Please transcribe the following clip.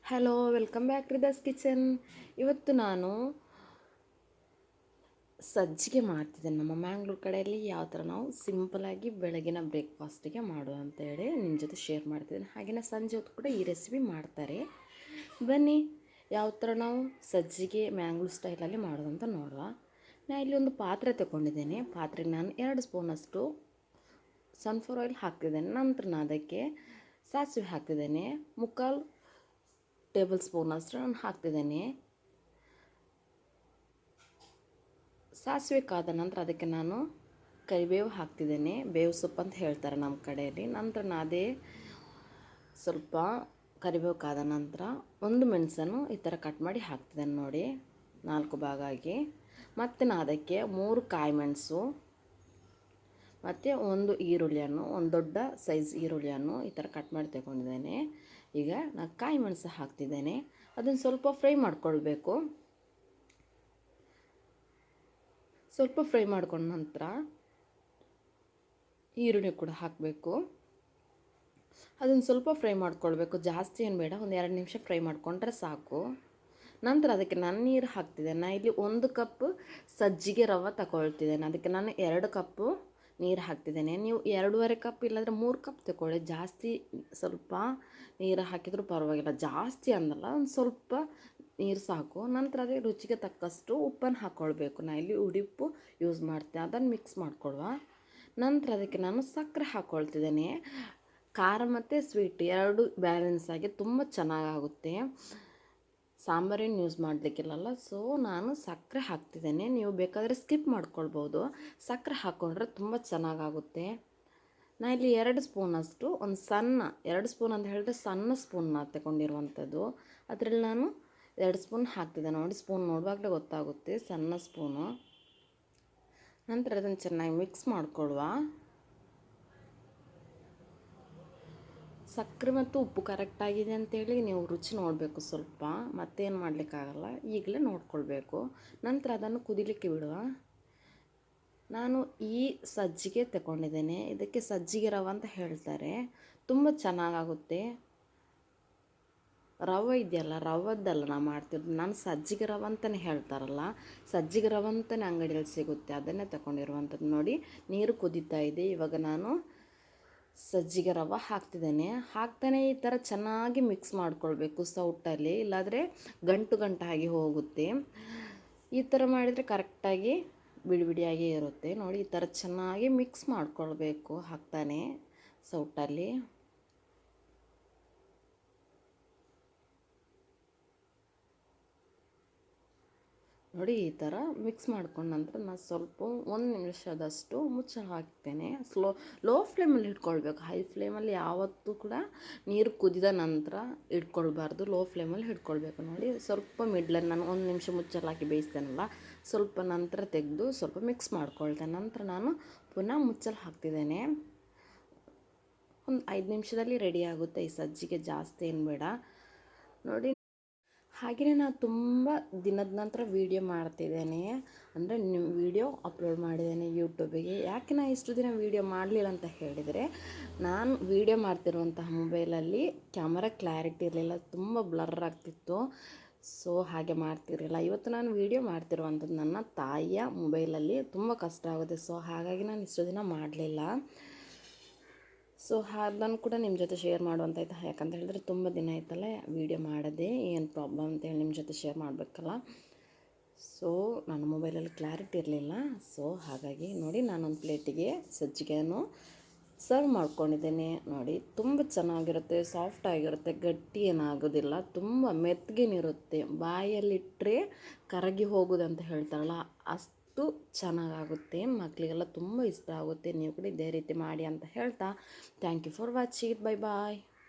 Hello, welcome back Ridha's kitchen. ಇವತ್ತು ನಾನು ಸಜ್ಜಿಗೆ ಮಾಡ್ತಿದ್ದೇನೆ. ನಮ್ಮ ಮ್ಯಾಂಗ್ಳೂರ್ ಕಡೆಯಲ್ಲಿ ಯಾವ ಥರ ನಾವು ಸಿಂಪಲಾಗಿ ಬೆಳಗಿನ ಬ್ರೇಕ್ಫಾಸ್ಟಿಗೆ ಮಾಡುವ ಅಂತೇಳಿ ನಿಮ್ಮ ಜೊತೆ ಶೇರ್ ಮಾಡ್ತಿದ್ದೇನೆ. ಹಾಗೆಯೇ ಸಂಜೆ ಹೊತ್ತು ಕೂಡ ಈ ರೆಸಿಪಿ ಮಾಡ್ತಾರೆ. ಬನ್ನಿ ಯಾವ ಥರ ನಾವು ಸಜ್ಜಿಗೆ ಮ್ಯಾಂಗ್ಳೂರ್ ಸ್ಟೈಲಲ್ಲಿ ಮಾಡೋದಂತ ನೋಡುವ. ನಾನು ಇಲ್ಲಿ ಒಂದು ಪಾತ್ರೆ ತಗೊಂಡಿದ್ದೇನೆ. ಪಾತ್ರೆಗೆ ನಾನು 2 ಸ್ಪೂನಷ್ಟು ಸನ್ಫ್ಲವರ್ ಆಯಿಲ್ ಹಾಕ್ತಿದ್ದೇನೆ. ನಂತರ ನಾನು ಅದಕ್ಕೆ ಸಾಸಿವೆ ಹಾಕ್ತಿದ್ದೇನೆ. 3/4 ಟೇಬಲ್ ಸ್ಪೂನಷ್ಟು ನಾನು ಹಾಕ್ತಿದ್ದೇನೆ. ಸಾಸಿವೆ ಕಾದ ನಂತರ ಅದಕ್ಕೆ ನಾನು ಕರಿಬೇವು ಹಾಕ್ತಿದ್ದೇನೆ. ಬೇವು ಸೊಪ್ಪು ಅಂತ ಹೇಳ್ತಾರೆ ನಮ್ಮ ಕಡೆಯಲ್ಲಿ. ನಂತರ ನಾನು ಅದೇ ಸ್ವಲ್ಪ ಕರಿಬೇವು ಕಾದ ನಂತರ ಒಂದು ಮೆಣಸನ್ನು ಈ ಥರ ಕಟ್ ಮಾಡಿ ಹಾಕ್ತಿದ್ದೇನೆ ನೋಡಿ, 4 ಭಾಗ ಆಗಿ. ಮತ್ತು ನಾನು ಅದಕ್ಕೆ 3 ಕಾಯಿ ಮೆಣಸು ಮತ್ತು ಒಂದು ಈರುಳ್ಳಿಯನ್ನು, ಒಂದು ದೊಡ್ಡ ಸೈಜ್ ಈರುಳ್ಳಿಯನ್ನು ಈ ಥರ ಕಟ್ ಮಾಡಿ ತಗೊಂಡಿದ್ದೇನೆ. ಈಗ ನಾನು ಕಾಯಿ ಮೆಣಸು ಹಾಕ್ತಿದ್ದೇನೆ. ಅದನ್ನು ಸ್ವಲ್ಪ ಫ್ರೈ ಮಾಡ್ಕೊಳ್ಬೇಕು. ಸ್ವಲ್ಪ ಫ್ರೈ ಮಾಡ್ಕೊಂಡ ನಂತರ ಈರುಳ್ಳಿ ಕೂಡ ಹಾಕಬೇಕು. ಅದನ್ನು ಸ್ವಲ್ಪ ಫ್ರೈ ಮಾಡ್ಕೊಳ್ಬೇಕು, ಜಾಸ್ತಿ ಏನು ಬೇಡ, ಒಂದು 2 ನಿಮಿಷ ಫ್ರೈ ಮಾಡಿಕೊಂಡ್ರೆ ಸಾಕು. ನಂತರ ಅದಕ್ಕೆ ನಾನು ನೀರು ಹಾಕ್ತಿದ್ದೇನೆ. ನಾನು ಇಲ್ಲಿ 1 ಕಪ್ ಸಜ್ಜಿಗೆ ರವೆ ತಗೊಳ್ತಿದ್ದೇನೆ. ಅದಕ್ಕೆ ನಾನು 2 ಕಪ್ಪು ನೀರು ಹಾಕ್ತಿದ್ದೇನೆ. ನೀವು 2.5 ಕಪ್ ಇಲ್ಲಾಂದರೆ 3 ಕಪ್ ತಗೊಳ್ಳಿ. ಜಾಸ್ತಿ ಸ್ವಲ್ಪ ನೀರು ಹಾಕಿದರೂ ಪರವಾಗಿಲ್ಲ, ಜಾಸ್ತಿ ಅನ್ನಲ್ಲ, ಒಂದು ಸ್ವಲ್ಪ ನೀರು ಸಾಕು. ನಂತರ ಅದಕ್ಕೆ ರುಚಿಗೆ ತಕ್ಕಷ್ಟು ಉಪ್ಪನ್ನು ಹಾಕ್ಕೊಳ್ಬೇಕು. ನಾನು ಇಲ್ಲಿ ಉಪ್ಪು ಯೂಸ್ ಮಾಡ್ತೇನೆ, ಅದನ್ನು ಮಿಕ್ಸ್ ಮಾಡ್ಕೊಳ್ವಾ. ನಂತರ ಅದಕ್ಕೆ ನಾನು ಸಕ್ಕರೆ ಹಾಕ್ಕೊಳ್ತಿದ್ದೇನೆ. ಖಾರ ಮತ್ತು ಸ್ವೀಟ್ 2 ಬ್ಯಾಲೆನ್ಸ್ ಆಗಿ ತುಂಬ ಚೆನ್ನಾಗಾಗುತ್ತೆ. ಸಾಂಬಾರೇನು ಯೂಸ್ ಮಾಡಲಿಕ್ಕಿಲ್ಲಲ್ಲ, ಸೊ ನಾನು ಸಕ್ಕರೆ ಹಾಕ್ತಿದ್ದೇನೆ. ನೀವು ಬೇಕಾದರೆ ಸ್ಕಿಪ್ ಮಾಡ್ಕೊಳ್ಬೋದು. ಸಕ್ಕರೆ ಹಾಕ್ಕೊಂಡ್ರೆ ತುಂಬ ಚೆನ್ನಾಗಾಗುತ್ತೆ. ನಾನು ಇಲ್ಲಿ 2 ಸ್ಪೂನಷ್ಟು, ಒಂದು ಸಣ್ಣ 2 ಸ್ಪೂನ್ ಅಂತ ಹೇಳಿದ್ರೆ ಸಣ್ಣ ಸ್ಪೂನ್ನ ತಗೊಂಡಿರುವಂಥದ್ದು, ಅದರಲ್ಲಿ ನಾನು 2 ಸ್ಪೂನ್ ಹಾಕ್ತಿದ್ದೆ ನೋಡಿ. ಸ್ಪೂನ್ ನೋಡುವಾಗಲೇ ಗೊತ್ತಾಗುತ್ತೆ, ಸಣ್ಣ ಸ್ಪೂನು. ನಂತರ ಅದನ್ನು ಚೆನ್ನಾಗಿ ಮಿಕ್ಸ್ ಮಾಡ್ಕೊಳ್ವ. ಸಕ್ಕರೆ ಮತ್ತು ಉಪ್ಪು ಕರೆಕ್ಟಾಗಿದೆ ಅಂತೇಳಿ ನೀವು ರುಚಿ ನೋಡಬೇಕು ಸ್ವಲ್ಪ, ಮತ್ತೇನು ಮಾಡಲಿಕ್ಕಾಗಲ್ಲ, ಈಗಲೇ ನೋಡ್ಕೊಳ್ಬೇಕು. ನಂತರ ಅದನ್ನು ಕುದಿಲಿಕ್ಕೆ ಬಿಡುವ. ನಾನು ಈ ಸಜ್ಜಿಗೆ ತಗೊಂಡಿದ್ದೇನೆ. ಇದಕ್ಕೆ ಸಜ್ಜಿಗೆ ರವೆ ಅಂತ ಹೇಳ್ತಾರೆ. ತುಂಬ ಚೆನ್ನಾಗಾಗುತ್ತೆ. ರವೆ ಇದೆಯಲ್ಲ, ರವದ್ದಲ್ಲ ನಾನು ಮಾಡ್ತಿರೋದು, ನಾನು ಸಜ್ಜಿಗೆ ರವೆ ಅಂತಲೇ ಹೇಳ್ತಾರಲ್ಲ, ಸಜ್ಜಿಗೆ ರವೆ ಅಂತಲೇ ಅಂಗಡಿಯಲ್ಲಿ ಸಿಗುತ್ತೆ, ಅದನ್ನೇ ತಗೊಂಡಿರುವಂಥದ್ದು ನೋಡಿ. ನೀರು ಕುದೀತಾ ಇದೆ. ಇವಾಗ ನಾನು ಸಜ್ಜಿಗೆ ರವೆ ಹಾಕ್ತಿದ್ದೇನೆ. ಹಾಕ್ತಾನೆ ಈ ಥರ ಚೆನ್ನಾಗಿ ಮಿಕ್ಸ್ ಮಾಡ್ಕೊಳ್ಬೇಕು ಸೌಟಲ್ಲಿ, ಇಲ್ಲಾಂದರೆ ಗಂಟು ಗಂಟಾಗಿ ಹೋಗುತ್ತೆ. ಈ ಥರ ಮಾಡಿದರೆ ಕರೆಕ್ಟಾಗಿ ಬಿಡಿ ಬಿಡಿಯಾಗಿ ಇರುತ್ತೆ ನೋಡಿ. ಈ ಥರ ಚೆನ್ನಾಗಿ ಮಿಕ್ಸ್ ಮಾಡ್ಕೊಳ್ಬೇಕು ಹಾಕ್ತಾನೆ ಸೌಟಲ್ಲಿ. ನೋಡಿ ಈ ಥರ ಮಿಕ್ಸ್ ಮಾಡ್ಕೊಂಡ ನಂತರ ನಾನು ಸ್ವಲ್ಪ 1 ನಿಮಿಷದಷ್ಟು ಮುಚ್ಚಳ ಹಾಕ್ತೇನೆ. ಲೋ ಫ್ಲೇಮಲ್ಲಿ ಇಟ್ಕೊಳ್ಬೇಕು. ಹೈ ಫ್ಲೇಮಲ್ಲಿ ಯಾವತ್ತೂ ಕೂಡ ನೀರು ಕುದಿದ ನಂತರ ಇಟ್ಕೊಳ್ಬಾರ್ದು, ಲೋ ಫ್ಲೇಮಲ್ಲಿ ಇಟ್ಕೊಳ್ಬೇಕು ನೋಡಿ. ಸ್ವಲ್ಪ ಮಿಡ್ಲಲ್ಲಿ ನಾನು 1 ನಿಮಿಷ ಮುಚ್ಚಳ ಹಾಕಿ ಬೇಯಿಸ್ತೇನಲ್ಲ, ಸ್ವಲ್ಪ ನಂತರ ತೆಗೆದು ಸ್ವಲ್ಪ ಮಿಕ್ಸ್ ಮಾಡ್ಕೊಳ್ತೇನೆ. ನಂತರ ನಾನು ಪುನಃ ಮುಚ್ಚಳ ಹಾಕ್ತಿದ್ದೇನೆ. ಒಂದು 5 ನಿಮಿಷದಲ್ಲಿ ರೆಡಿ ಆಗುತ್ತೆ ಈ ಸಜ್ಜಿಗೆ, ಜಾಸ್ತಿ ಏನು ಬೇಡ ನೋಡಿ. ಹಾಗೆಯೇ ನಾನು ತುಂಬ ದಿನದ ನಂತರ ವೀಡಿಯೋ ಮಾಡ್ತಿದ್ದೇನೆ, ಅಂದರೆ ವೀಡಿಯೋ ಅಪ್ಲೋಡ್ ಮಾಡಿದ್ದೇನೆ ಯೂಟ್ಯೂಬಿಗೆ. ಯಾಕೆ ನಾನು ಇಷ್ಟು ದಿನ ವೀಡಿಯೋ ಮಾಡಲಿಲ್ಲ ಅಂತ ಹೇಳಿದರೆ, ನಾನು ವೀಡಿಯೋ ಮಾಡ್ತಿರುವಂತಹ ಮೊಬೈಲಲ್ಲಿ ಕ್ಯಾಮರಾ ಕ್ಲಾರಿಟಿ ಇರಲಿಲ್ಲ, ತುಂಬ ಬ್ಲರ್ ಆಗ್ತಿತ್ತು, ಸೊ ಹಾಗೆ ಮಾಡ್ತಿರಲಿಲ್ಲ. ಇವತ್ತು ನಾನು ವೀಡಿಯೋ ಮಾಡ್ತಿರುವಂಥದ್ದು ನನ್ನ ತಾಯಿಯ ಮೊಬೈಲಲ್ಲಿ, ತುಂಬ ಕಷ್ಟ ಆಗುತ್ತೆ, ಸೊ ಹಾಗಾಗಿ ನಾನು ಇಷ್ಟು ದಿನ ಮಾಡಲಿಲ್ಲ. ಸೊ ಅದನ್ನು ಕೂಡ ನಿಮ್ಮ ಜೊತೆ ಶೇರ್ ಮಾಡುವಂತಾಯ್ತು. ಯಾಕಂತ ಹೇಳಿದ್ರೆ ತುಂಬ ದಿನ ಆಯ್ತಲ್ಲ ವೀಡಿಯೋ ಮಾಡೋದೇ, ಏನು ಪ್ರಾಬ್ಲಮ್ ಅಂತೇಳಿ ನಿಮ್ಮ ಜೊತೆ ಶೇರ್ ಮಾಡಬೇಕಲ್ಲ. ಸೊ ನನ್ನ ಮೊಬೈಲಲ್ಲಿ ಕ್ಲಾರಿಟಿ ಇರಲಿಲ್ಲ, ಸೊ ಹಾಗಾಗಿ ನೋಡಿ ನಾನೊಂದು ಪ್ಲೇಟಿಗೆ ಸಜ್ಜಿಗೆಯನ್ನು ಸರ್ವ್ ಮಾಡ್ಕೊಂಡಿದ್ದೇನೆ ನೋಡಿ. ತುಂಬ ಚೆನ್ನಾಗಿರುತ್ತೆ, ಸಾಫ್ಟ್ ಆಗಿರುತ್ತೆ, ಗಟ್ಟಿ ಏನಾಗೋದಿಲ್ಲ, ತುಂಬ ಮೆತ್ತಗೇನಿರುತ್ತೆ, ಬಾಯಲ್ಲಿಟ್ಟರೆ ಕರಗಿ ಹೋಗೋದಂತ ಹೇಳ್ತಾರಲ್ಲ, ಅಷ್ಟು ಚೆನ್ನಾಗಾಗುತ್ತೆ. ಮಕ್ಕಳಿಗೆಲ್ಲ ತುಂಬ ಇಷ್ಟ ಆಗುತ್ತೆ. ನೀವು ಕೂಡ ಇದೇ ರೀತಿ ಮಾಡಿ ಅಂತ ಹೇಳ್ತಾ, thank you for watching. Bye bye.